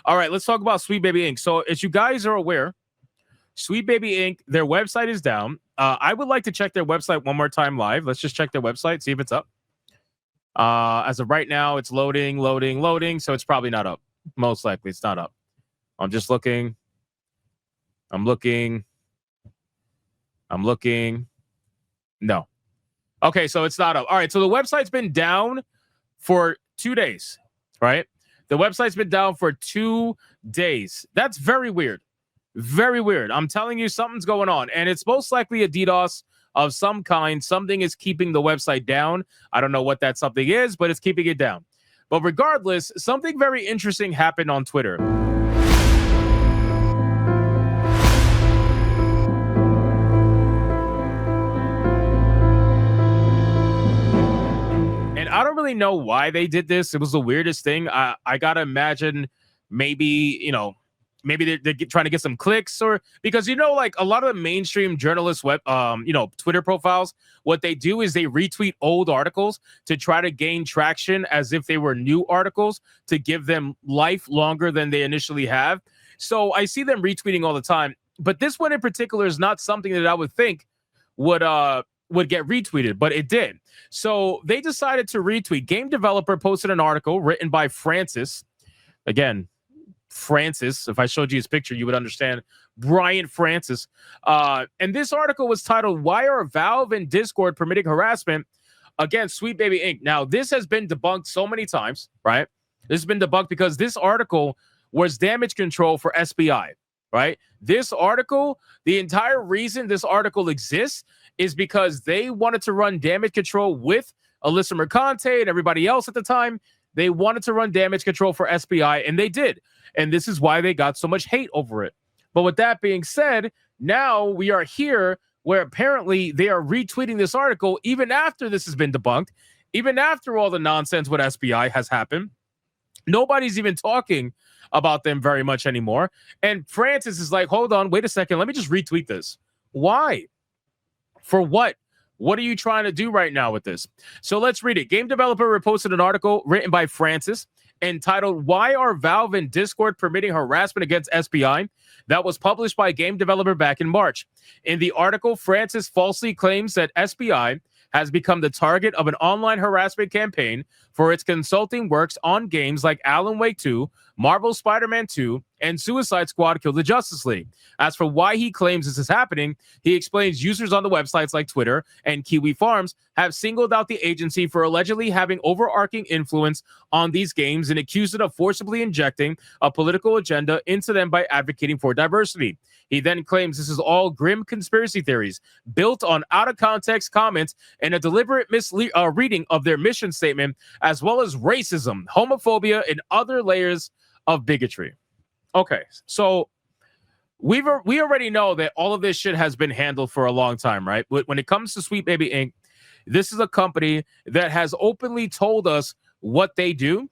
All right, let's talk about Sweet Baby Inc. So, as you guys are aware, Sweet Baby Inc., their website is down. I would like to check their website one more time live. Let's just check their website, see if it's up. As of right now, it's loading. So it's probably not up. Most likely it's not up. I'm just looking. I'm looking. No. Okay, so it's not up. All right, so the website's been down for 2 days, right? The website's been down for 2 days. That's very weird. Very weird. I'm telling you, something's going on. And it's most likely a DDoS of some kind. Something is keeping the website down. I don't know what that something is, but it's keeping it down. But regardless, something very interesting happened on Twitter. And I don't really know why they did this. It was the weirdest thing. I got to imagine maybe, maybe they're trying to get some clicks, or because, like a lot of the mainstream journalists Twitter profiles, what they do is they retweet old articles to try to gain traction as if they were new articles to give them life longer than they initially have. So I see them retweeting all the time, but this one in particular is not something that I would think would get retweeted, but it did. So they decided to retweet. Game developer posted an article written by Francis. Again, Francis, if I showed you his picture, you would understand. Brian Francis. And this article was titled, "Why Are Valve and Discord Permitting Harassment Against Sweet Baby Inc." Now, this has been debunked so many times, right? This has been debunked because this article was damage control for SBI, right? This article, the entire reason this article exists is because they wanted to run damage control with Alyssa Mercante and everybody else at the time. They wanted to run damage control for SBI, and they did. And this is why they got so much hate over it. But with that being said, now we are here where apparently they are retweeting this article even after this has been debunked, even after all the nonsense with SBI has happened. Nobody's even talking about them very much anymore. And Francis is like, hold on, wait a second. Let me just retweet this. Why? For what? What are you trying to do right now with this? So let's read it. Game developer reposted an article written by Francis entitled, "Why Are Valve and Discord Permitting Harassment Against SBI?" That was published by a game developer back in March. In the article, Francis falsely claims that SBI has become the target of an online harassment campaign for its consulting works on games like Alan Wake 2, Marvel Spider-Man 2, and Suicide Squad Kill the Justice League. As for why he claims this is happening, he explains users on the websites like Twitter and Kiwi Farms have singled out the agency for allegedly having overarching influence on these games and accused it of forcibly injecting a political agenda into them by advocating for diversity. He then claims this is all grim conspiracy theories built on out-of-context comments and a deliberate reading of their mission statement, as well as racism, homophobia, and other layers of bigotry. Okay, so we already know that all of this shit has been handled for a long time, right? When it comes to Sweet Baby Inc., this is a company that has openly told us what they do.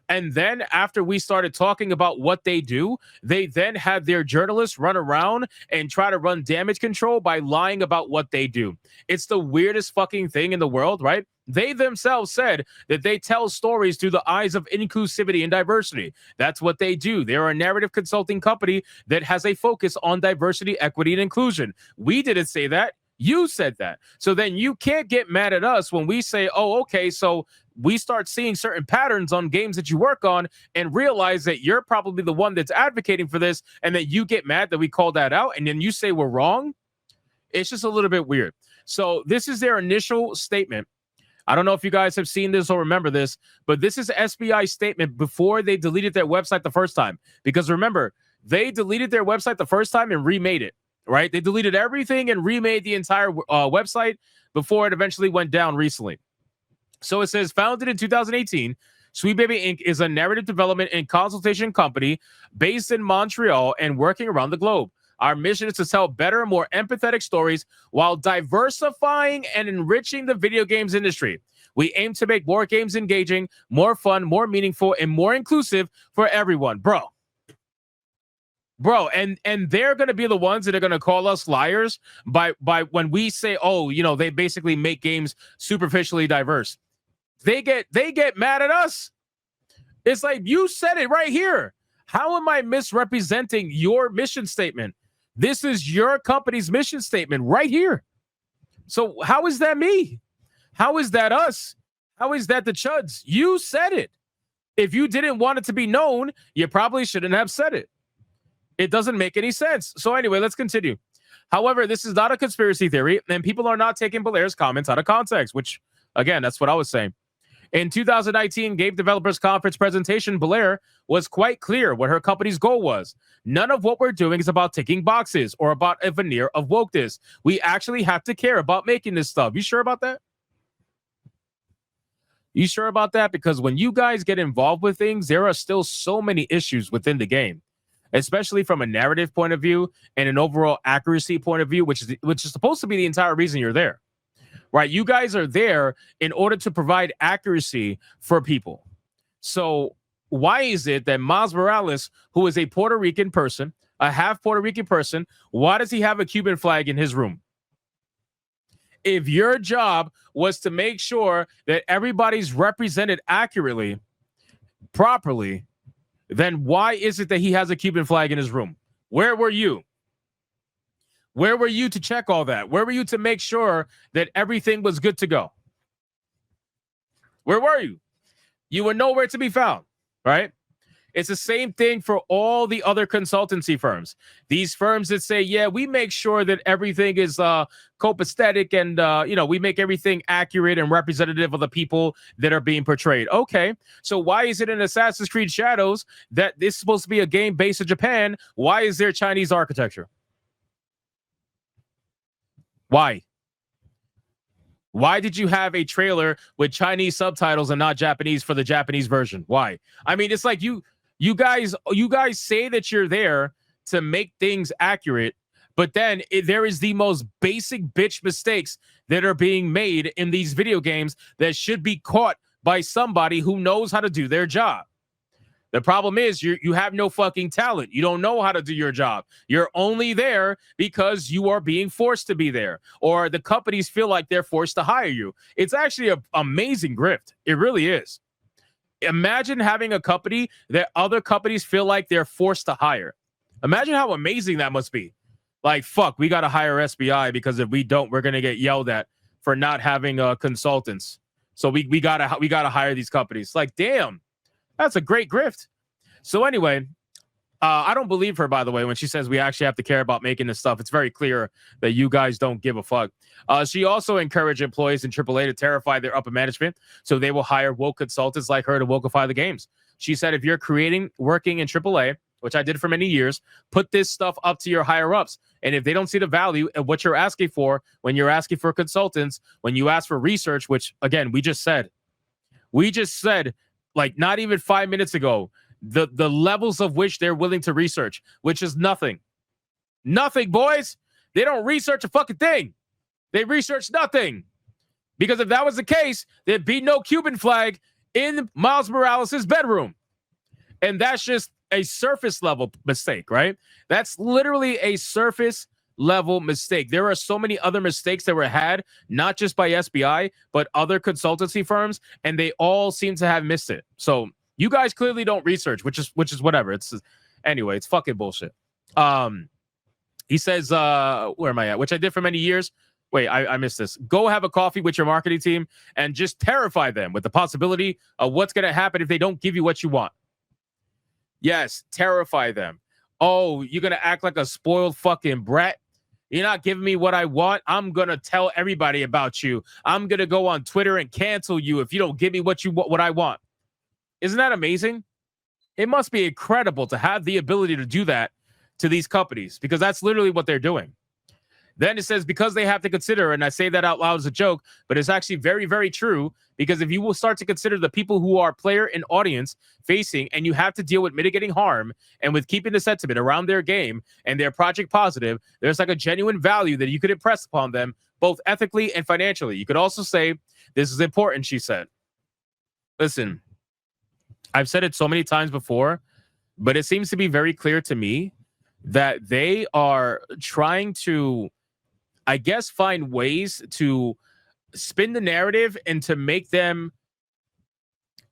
And then after we started talking about what they do, they then had their journalists run around and try to run damage control by lying about what they do. It's the weirdest fucking thing in the world, right? They themselves said that they tell stories through the eyes of inclusivity and diversity. That's what they do. They're a narrative consulting company that has a focus on diversity, equity, and inclusion. We didn't say that. You said that. So then you can't get mad at us when we say, oh, okay, so we start seeing certain patterns on games that you work on and realize that you're probably the one that's advocating for this, and that you get mad that we call that out, and then you say we're wrong. It's just a little bit weird. So this is their initial statement. I don't know if you guys have seen this or remember this, but this is SBI's statement before they deleted their website the first time. Because remember, they deleted their website the first time and remade it, right? They deleted everything and remade the entire website before it eventually went down recently. So it says, founded in 2018, Sweet Baby Inc. is a narrative development and consultation company based in Montreal and working around the globe. Our mission is to tell better, more empathetic stories while diversifying and enriching the video games industry. We aim to make more games engaging, more fun, more meaningful, and more inclusive for everyone. Bro, and they're going to be the ones that are going to call us liars by when we say, oh, you know, they basically make games superficially diverse. They get mad at us. It's like, you said it right here. How am I misrepresenting your mission statement? This is your company's mission statement right here. So how is that me? How is that us? How is that the Chuds? You said it. If you didn't want it to be known, you probably shouldn't have said it. It doesn't make any sense. So anyway, let's continue. However, this is not a conspiracy theory, and people are not taking Blair's comments out of context, which, again, that's what I was saying. In 2019 Game Developers Conference presentation, Blair was quite clear what her company's goal was. None of what we're doing is about ticking boxes or about a veneer of wokeness. We actually have to care about making this stuff. You sure about that? You sure about that? Because when you guys get involved with things, there are still so many issues within the game, especially from a narrative point of view and an overall accuracy point of view, which is supposed to be the entire reason you're there. Right? You guys are there in order to provide accuracy for people. So why is it that Miles Morales, who is a Puerto Rican person, a half Puerto Rican person, why does he have a Cuban flag in his room? If your job was to make sure that everybody's represented accurately, properly, then why is it that he has a Cuban flag in his room? Where were you? Where were you to check all that? Where were you to make sure that everything was good to go? Where were you? You were nowhere to be found, right? It's the same thing for all the other consultancy firms. These firms that say, yeah, we make sure that everything is copacetic and, we make everything accurate and representative of the people that are being portrayed. Okay, so why is it in Assassin's Creed Shadows that this is supposed to be a game based in Japan? Why is there Chinese architecture? Why? Why did you have a trailer with Chinese subtitles and not Japanese for the Japanese version? Why? I mean, it's like you guys say that you're there to make things accurate, but then there is the most basic bitch mistakes that are being made in these video games that should be caught by somebody who knows how to do their job. The problem is you have no fucking talent. You don't know how to do your job. You're only there because you are being forced to be there, or the companies feel like they're forced to hire you. It's actually an amazing grift. It really is. Imagine having a company that other companies feel like they're forced to hire. Imagine how amazing that must be. Like, fuck, we got to hire SBI because if we don't, we're going to get yelled at for not having consultants. So we got to hire these companies. Like, damn. That's a great grift. So anyway, I don't believe her, by the way, when she says we actually have to care about making this stuff. It's very clear that you guys don't give a fuck. She also encouraged employees in AAA to terrify their upper management, so they will hire woke consultants like her to wokeify the games. She said, if you're working in AAA, which I did for many years, put this stuff up to your higher ups. And if they don't see the value of what you're asking for, when you're asking for consultants, when you ask for research, which, again, we just said, like not even 5 minutes ago, the levels of which they're willing to research, which is nothing. Nothing, boys. They don't research a fucking thing. They research nothing. Because if that was the case, there'd be no Cuban flag in Miles Morales' bedroom. And that's just a surface level mistake, right? That's literally a surface level mistake. There are so many other mistakes that were had, not just by SBI, but other consultancy firms, and they all seem to have missed it. So you guys clearly don't research, which is whatever. Anyway, it's fucking bullshit. He says, where am I at? Which I did for many years. Wait, I missed this. Go have a coffee with your marketing team and just terrify them with the possibility of what's going to happen if they don't give you what you want. Yes, terrify them. Oh, you're going to act like a spoiled fucking brat? You're not giving me what I want? I'm going to tell everybody about you. I'm going to go on Twitter and cancel you if you don't give me what I want. Isn't that amazing? It must be incredible to have the ability to do that to these companies, because that's literally what they're doing. Then it says, because they have to consider, and I say that out loud as a joke, but it's actually very, very true, because if you will start to consider the people who are player and audience facing, and you have to deal with mitigating harm and with keeping the sentiment around their game and their project positive, there's like a genuine value that you could impress upon them, both ethically and financially. You could also say, this is important, she said. Listen, I've said it so many times before, but it seems to be very clear to me that they are trying to, I guess, find ways to spin the narrative and to make them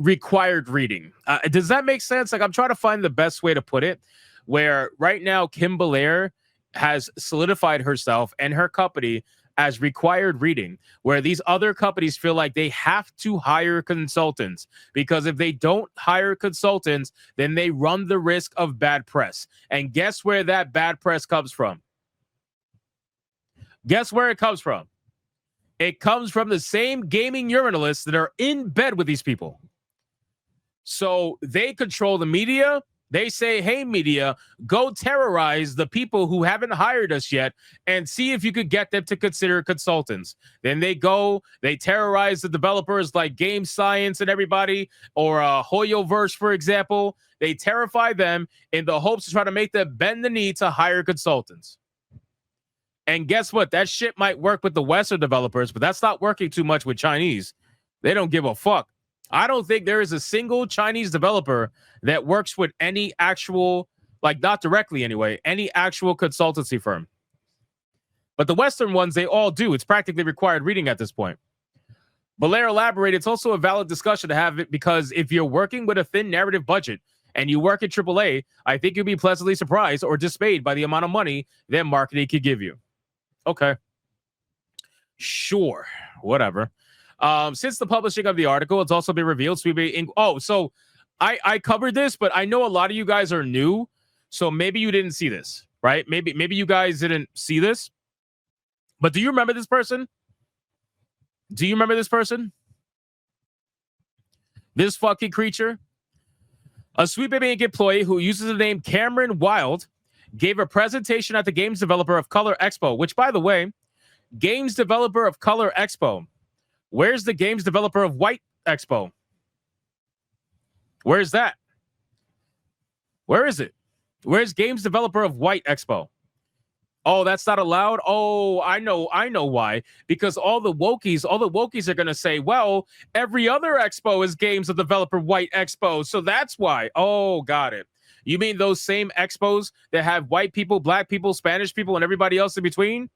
required reading. Does that make sense? Like, I'm trying to find the best way to put it, where right now Kim Belair has solidified herself and her company as required reading, where these other companies feel like they have to hire consultants, because if they don't hire consultants, then they run the risk of bad press. And guess where that bad press comes from? Guess where it comes from? It comes from the same gaming journalists that are in bed with these people. So they control the media. They say, hey, media, go terrorize the people who haven't hired us yet and see if you could get them to consider consultants. Then they go, they terrorize the developers like Game Science and everybody, or Hoyoverse, for example. They terrify them in the hopes to try to make them bend the knee to hire consultants. And guess what? That shit might work with the Western developers, but that's not working too much with Chinese. They don't give a fuck. I don't think there is a single Chinese developer that works with any actual, like, not directly anyway, any actual consultancy firm. But the Western ones, they all do. It's practically required reading at this point. Belair elaborated, it's also a valid discussion to have it, because if you're working with a thin narrative budget and you work at AAA, I think you'll be pleasantly surprised or dismayed by the amount of money that marketing could give you. Okay. Sure. Whatever. Since the publishing of the article, it's also been revealed. So I covered this, but I know a lot of you guys are new, so maybe you didn't see this, right? Maybe you guys didn't see this. But do you remember this person? Do you remember this person? This fucking creature? A Sweet Baby Inc. employee who uses the name Cameron Wild gave a presentation at the Games Developer of Color Expo, which, by the way, Games Developer of Color Expo. Where's the Games Developer of White Expo? Where's that? Where is it? Where's Games Developer of White Expo? Oh, that's not allowed? Oh, I know why. Because all the wokies are going to say, well, every other expo is Games of Developer White Expo, so that's why. Oh, got it. You mean those same expos that have white people, black people, Spanish people, and everybody else in between?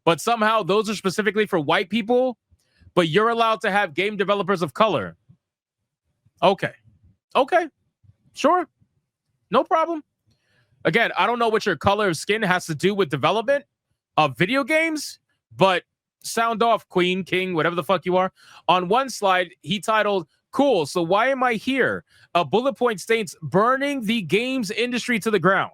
But somehow those are specifically for white people, but you're allowed to have game developers of color. Okay. Sure. No problem. Again, I don't know what your color of skin has to do with development of video games, but sound off, Queen, King, whatever the fuck you are. On one slide, he titled, cool, so why am I here? A bullet point states, burning the games industry to the ground.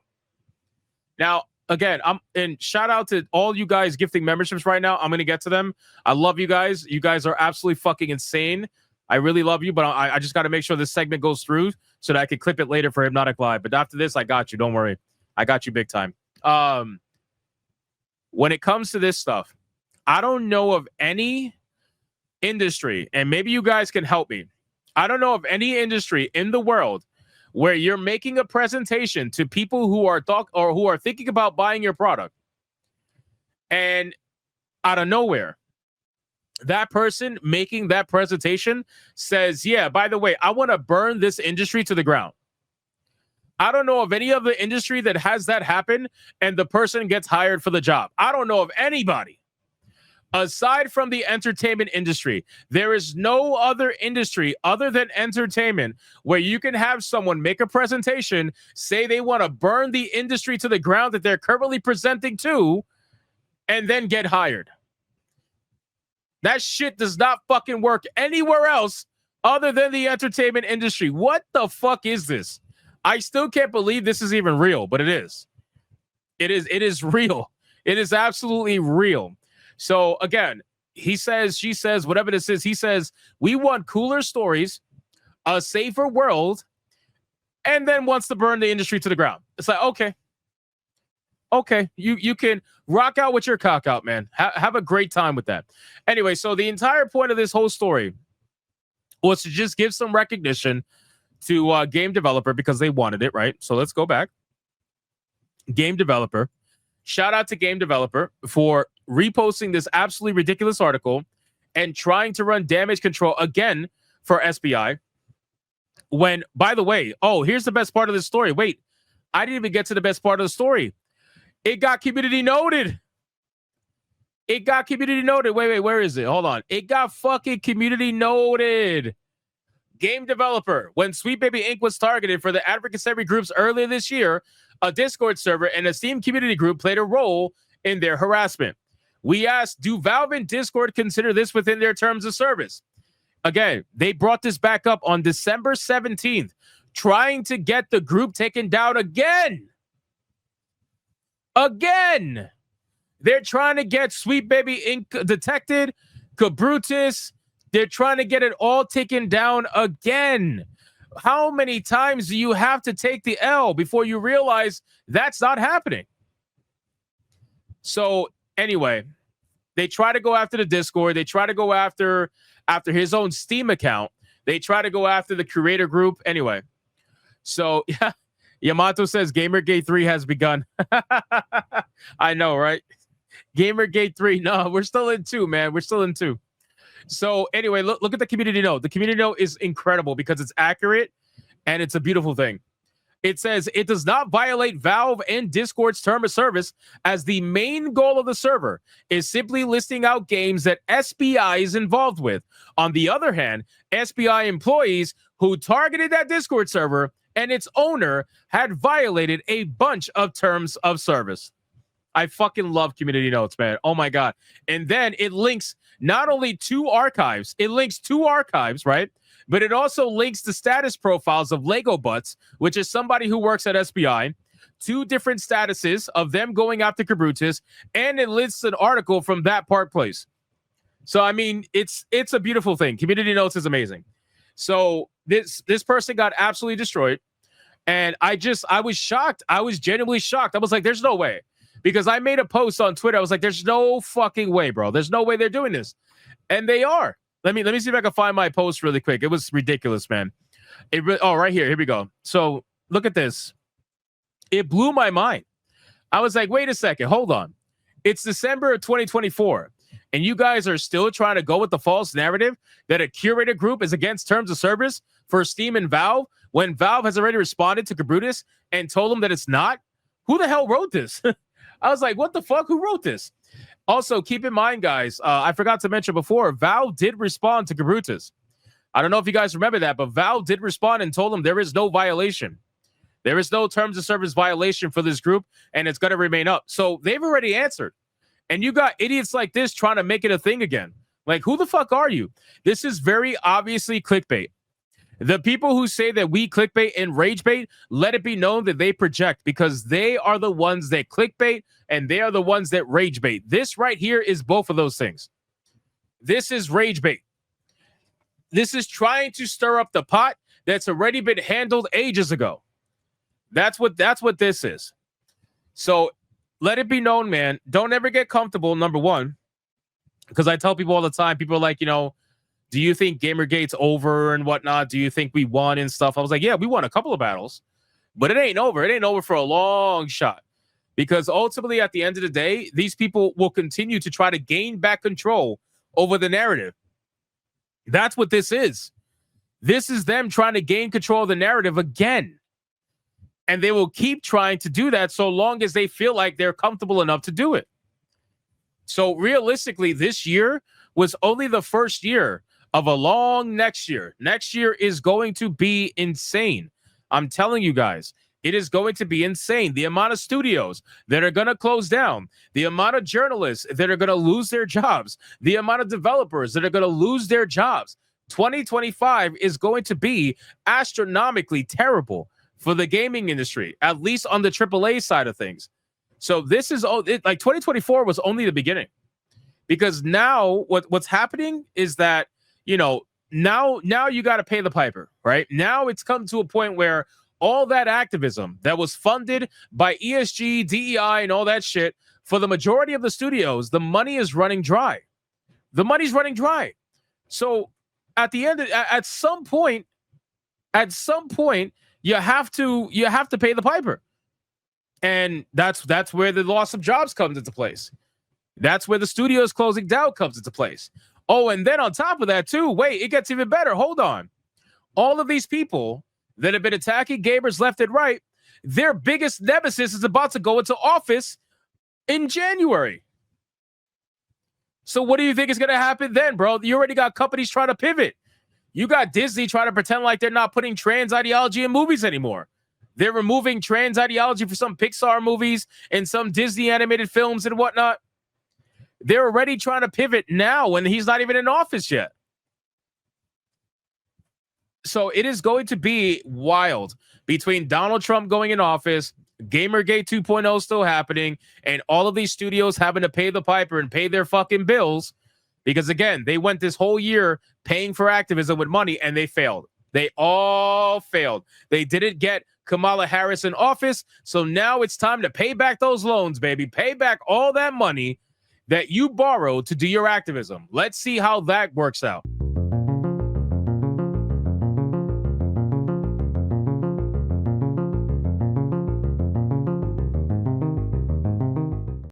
Now, again, and shout out to all you guys gifting memberships right now. I'm going to get to them. I love you guys. You guys are absolutely fucking insane. I really love you, but I just got to make sure this segment goes through so that I can clip it later for Hypnotic Live. But after this, I got you. Don't worry. I got you big time. When it comes to this stuff, I don't know of any industry, and maybe you guys can help me. I don't know of any industry in the world where you're making a presentation to people who are who are thinking about buying your product, and out of nowhere, that person making that presentation says, yeah, by the way, I want to burn this industry to the ground. I don't know of any other industry that has that happen and the person gets hired for the job. I don't know of anybody. Aside from the entertainment industry, there is no other industry other than entertainment where you can have someone make a presentation, say they want to burn the industry to the ground that they're currently presenting to, and then get hired. That shit does not fucking work anywhere else other than the entertainment industry. What the fuck is this? I still can't believe this is even real, but it is. It is real. It is absolutely real. So again, he says, she says, whatever this is, he says, we want cooler stories, a safer world, and then wants to burn the industry to the ground. It's like, okay, you can rock out with your cock out, man. Have a great time with that. Anyway, so the entire point of this whole story was to just give some recognition to Game Developer because they wanted it, right? So let's go back. Game Developer. Shout out to Game Developer for reposting this absolutely ridiculous article and trying to run damage control again for SBI. When, by the way, here's the best part of this story. Wait, I didn't even get to the best part of the story. It got community noted. It got community noted. Wait, where is it? Hold on. It got fucking community noted. Game developer. When Sweet Baby Inc. was targeted for the advocacy groups earlier this year, a Discord server and a Steam community group played a role in their harassment. We asked, do Valve and Discord consider this within their terms of service? Again, they brought this back up on December 17th, trying to get the group taken down again. Again. They're trying to get Sweet Baby Inc. detected, Cabrutus. They're trying to get it all taken down again. How many times do you have to take the L before you realize that's not happening? So anyway, they try to go after the Discord. They try to go after his own Steam account. They try to go after the creator group. Anyway, so yeah, Yamato says Gamergate 3 has begun. I know, right? Gamergate 3. No, we're still in 2, man. We're still in 2. So anyway, look at the community note. The community note is incredible because it's accurate and it's a beautiful thing. It says it does not violate Valve and Discord's term of service, as the main goal of the server is simply listing out games that SBI is involved with. On the other hand, SBI employees who targeted that Discord server and its owner had violated a bunch of terms of service. I fucking love community notes, man. Oh my God. And then it links not only two archives, it links two archives, right? But it also links the status profiles of Lego Butts, which is somebody who works at SBI, two different statuses of them going after Cabrutus, and it lists an article from that Park Place. So, I mean, it's a beautiful thing. Community notes is amazing. So this person got absolutely destroyed. And I was shocked. I was genuinely shocked. I was like, there's no way. Because I made a post on Twitter. I was like, there's no fucking way, bro. There's no way they're doing this. And they are. Let me see if I can find my post really quick. It was ridiculous, man. Right here. Here we go. So look at this. It blew my mind. I was like, wait a second. Hold on. It's December of 2024. And you guys are still trying to go with the false narrative that a curator group is against terms of service for Steam and Valve when Valve has already responded to Cabrutus and told them that it's not? Who the hell wrote this? I was like, what the fuck? Who wrote this? Also, keep in mind, guys, I forgot to mention before, Valve did respond to Cabrutus. I don't know if you guys remember that, but Valve did respond and told them there is no violation. There is no terms of service violation for this group, and it's going to remain up. So they've already answered. And you got idiots like this trying to make it a thing again. Like, who the fuck are you? This is very obviously clickbait. The people who say that we clickbait and rage bait, let it be known that they project, because they are the ones that clickbait and they are the ones that rage bait. This right here is both of those things. This is rage bait. This is trying to stir up the pot that's already been handled ages ago. That's what this is. So let it be known, man. Don't ever get comfortable, number one, because I tell people all the time, people are like, do you think Gamergate's over and whatnot? Do you think we won and stuff? I was like, yeah, we won a couple of battles, but it ain't over. It ain't over for a long shot, because ultimately at the end of the day, these people will continue to try to gain back control over the narrative. That's what this is. This is them trying to gain control of the narrative again. And they will keep trying to do that so long as they feel like they're comfortable enough to do it. So realistically, this year was only the first year of a long next year. Next year is going to be insane. I'm telling you guys, it is going to be insane. The amount of studios that are going to close down, the amount of journalists that are going to lose their jobs, the amount of developers that are going to lose their jobs. 2025 is going to be astronomically terrible for the gaming industry, at least on the AAA side of things. So this is like 2024 was only the beginning, because now what's happening is that, now you got to pay the piper, right? Now it's come to a point where all that activism that was funded by ESG, DEI, and all that shit, for the majority of the studios, the money is running dry. The money's running dry. So at the end, at some point, you have to pay the piper. And that's where the loss of jobs comes into place. That's where the studios closing down comes into place. Oh, and then on top of that, too, wait, it gets even better. Hold on. All of these people that have been attacking gamers left and right, their biggest nemesis is about to go into office in January. So what do you think is going to happen then, bro? You already got companies trying to pivot. You got Disney trying to pretend like they're not putting trans ideology in movies anymore. They're removing trans ideology for some Pixar movies and some Disney animated films and whatnot. They're already trying to pivot now when he's not even in office yet. So it is going to be wild between Donald Trump going in office, Gamergate 2.0 still happening, and all of these studios having to pay the piper and pay their fucking bills. Because again, they went this whole year paying for activism with money and they failed. They all failed. They didn't get Kamala Harris in office. So now it's time to pay back those loans, baby. Pay back all that money that you borrowed to do your activism. Let's see how that works out.